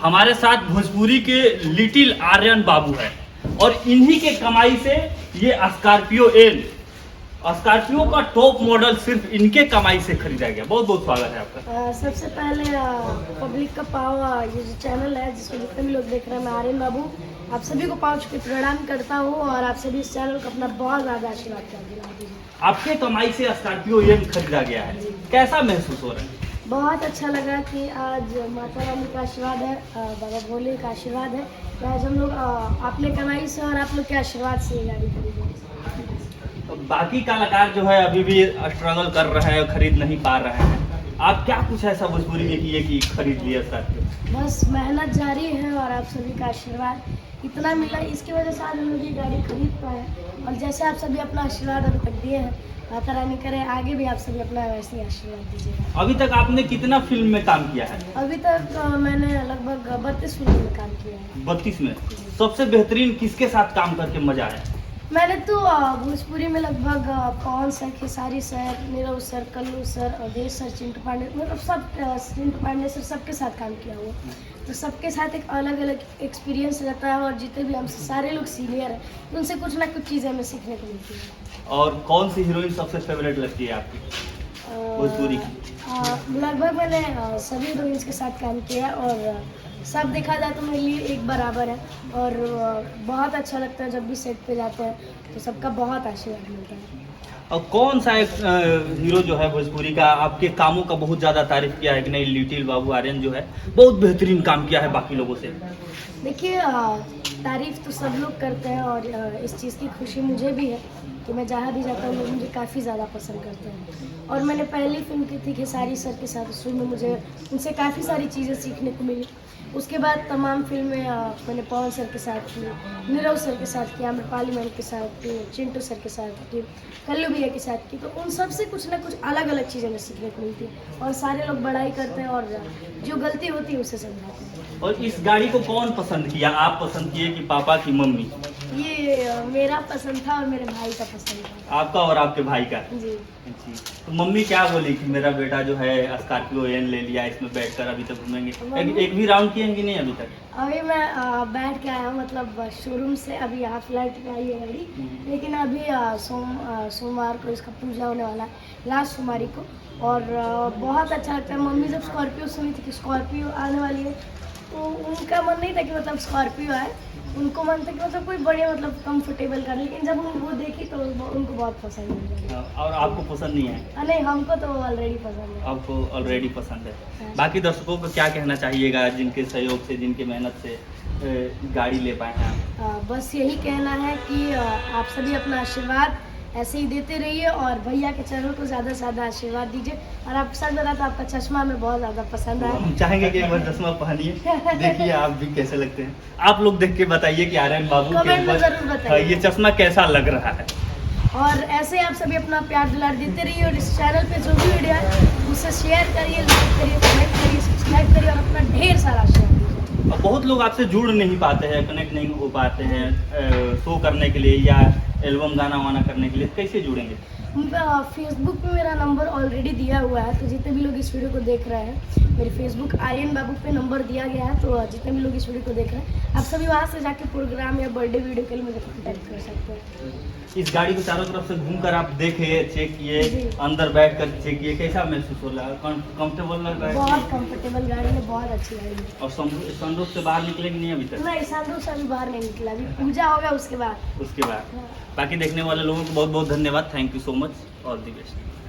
हमारे साथ भोजपुरी के लिटिल आर्यन बाबू है और इन्हीं के कमाई से ये स्कॉर्पियो का टॉप मॉडल सिर्फ इनके कमाई से खरीदा गया। बहुत बहुत स्वागत है आपका। सबसे पहले पब्लिक का पाव ये जो चैनल है जिसमें जितने भी लोग देख रहे हैं, मैं आर्यन बाबू आप सभी को पाँव छू के प्रणाम करता हूँ और आप सभी इस चैनल को अपना बहुत ज़्यादा आशीर्वाद कर दीजिए। आपके कमाई से स्कॉर्पियो ये खरीदा गया है, कैसा महसूस हो रहा है? बहुत अच्छा लगा कि आज माता रानी का आशीर्वाद है, बाबा भोले का आशीर्वाद है कि आज हम लोग अपने कमाई से और आप लोग के आशीर्वाद से ये गाड़ी खरीदे। तो बाकी कलाकार जो है अभी भी स्ट्रगल कर रहे हैं, खरीद नहीं पा रहे हैं, आप क्या कुछ ऐसा भोजपुरी में किए कि खरीद लिया स्कॉर्पियो? बस मेहनत जारी है और आप सभी का आशीर्वाद इतना मिला, इसकी वजह से आज हम लोग ये गाड़ी खरीद पाए और जैसे आप सभी अपना आशीर्वाद अभी तक दिए हैं, माता रानी करे आगे भी आप सभी अपना वैसे ही आशीर्वाद दीजिएगा। अभी तक आपने कितना फिल्म में काम किया है? अभी तक मैंने लगभग 32 फिल्म में काम किया है। 32 में सबसे बेहतरीन किसके साथ काम करके मजा आया? मैंने तो भोजपुरी में लगभग Pawan sir, Khesari sir, Nirav sir, Kallu sir, Awadhesh sir, Chintu Pandey, मतलब सब चिंटू पांडे सर सबके साथ काम किया हुआ। तो सबके साथ एक अलग अलग एक्सपीरियंस रहता है और जितने भी हमसे सारे लोग सीनियर हैं तो उनसे कुछ ना कुछ चीज़ें हमें सीखने को मिलती है। और कौन सी हीरोइन सबसे फेवरेट लगती है आपकी भोजपुरी की? लगभग मैंने सभी हीरोइंस के साथ काम किया और सब देखा जाए तो मेरे लिए एक बराबर है और बहुत अच्छा लगता है जब भी सेट पे जाते हैं तो सबका बहुत आशीर्वाद मिलता है। और कौन सा एक हीरो जो है भोजपुरी का आपके कामों का बहुत ज़्यादा तारीफ किया है कि नहीं, लिटिल बाबू आर्यन जो है बहुत बेहतरीन काम किया है बाकी लोगों से? देखिए तारीफ तो सब लोग करते हैं और इस चीज़ की खुशी मुझे भी है कि मैं जहाँ भी जाता हूँ लोग मुझे काफ़ी ज़्यादा पसंद करते हैं। और मैंने पहली फिल्म की थी खेसारी सर के साथ, उसमें मुझे उनसे काफ़ी सारी चीज़ें सीखने को मिली। उसके बाद तमाम फिल्में मैंने पवन सर के साथ की, नीरव सर के साथ की, आम्रपाली मैम के साथ की, चिंटू सर के साथ की, कल्लू भैया के साथ की। तो उन सब से कुछ ना कुछ अलग अलग चीज़ें हमें सीखने को मिलती है और सारे लोग बड़ाई करते हैं और जो गलती होती है उसे समझाते हैं। और इस गाड़ी को कौन पसंद किया? आप पसंद किए कि पापा की मम्मी? ये मेरा पसंद था और मेरे भाई का पसंद था। आपका और आपके भाई का? जी। तो मम्मी क्या बोली कि मेरा बेटा जो है स्कॉर्पियो एन ले लिया, इसमें बैठकर अभी तक घूमेंगे? एक भी राउंड किए कि नहीं अभी तक? अभी मैं बैठ के आया हूँ, मतलब शोरूम से अभी यहाँ फ्लाइट पे आई है गाड़ी, लेकिन अभी सोमवार को इसका पूजा होने वाला है, लास्ट सोमवारी को। और बहुत अच्छा लगता है। मम्मी जब स्कॉर्पियो सुनी थी कि स्कॉर्पियो आने वाली है तो उनका मन नहीं था कि मतलब स्कॉर्पियो आए, उनको मन था कि मतलब कोई बढ़िया मतलब कंफर्टेबल कर, लेकिन जब वो देखी तो उनको बहुत पसंद है। और आपको पसंद नहीं है? नहीं, हमको तो ऑलरेडी पसंद है। आपको ऑलरेडी पसंद है। बाकी दर्शकों को क्या कहना चाहिएगा जिनके सहयोग से, जिनके मेहनत से गाड़ी ले पाए हैं आप? बस यही कहना है कि आप सभी अपना आशीर्वाद ऐसे ही देते रहिए और भैया के चैनल को ज़्यादा से ज़्यादा आशीर्वाद दीजिए। और आप सच बता तो आपका चश्मा हमें बहुत ज़्यादा पसंद आया। हम चाहेंगे कि एक बार चश्मा पहनिए, देखिए आप भी कैसे लगते हैं। आप लोग देख के बताइए कि आर्यन बाबू कमेंट में ज़रूर बताइए ये चश्मा कैसा लग रहा है। और ऐसे आप सभी अपना प्यार दुलार देते रहिए और इस चैनल पे जो भी वीडियो है उसे शेयर करिए, लाइक करिए, कमेंट करिए, सब्सक्राइब करिए और अपना ढेर सारा आशीर्वाद दीजिए। और बहुत लोग आपसे जुड़ नहीं पाते हैं, कनेक्ट नहीं हो पाते हैं शो करने के लिए या एल्बम गाना वाना करने के लिए, कैसे जुड़ेंगे? फेसबुक पे मेरा नंबर ऑलरेडी दिया हुआ है, तो जितने भी लोग इस वीडियो को देख रहे हैं मेरे फेसबुक आर्यन बाबू पे नंबर दिया गया है, तो जितने भी लोग इस वीडियो को देख रहे हैं आप सभी वहाँ से जाके प्रोग्राम या बर्थडे वीडियो के लिए मुझे कॉन्टैक्ट कर सकते हैं। इस गाड़ी को चारों तरफ से घूमकर आप देखे, चेक किए, अंदर बैठकर चेक किए, कैसा महसूस हो रहा है? कंफर्टेबल लग रहा है? बहुत कंफर्टेबल गाड़ी है, बहुत अच्छी गाड़ी है। और सनरूफ से बाहर निकले कि नहीं अभी तक? नहीं, सनरूफ से अभी बाहर नहीं निकला, अभी पूजा होगा उसके बाद। उसके बाद बाकी देखने वाले लोगों को बहुत बहुत धन्यवाद। Thank you so much, all the best.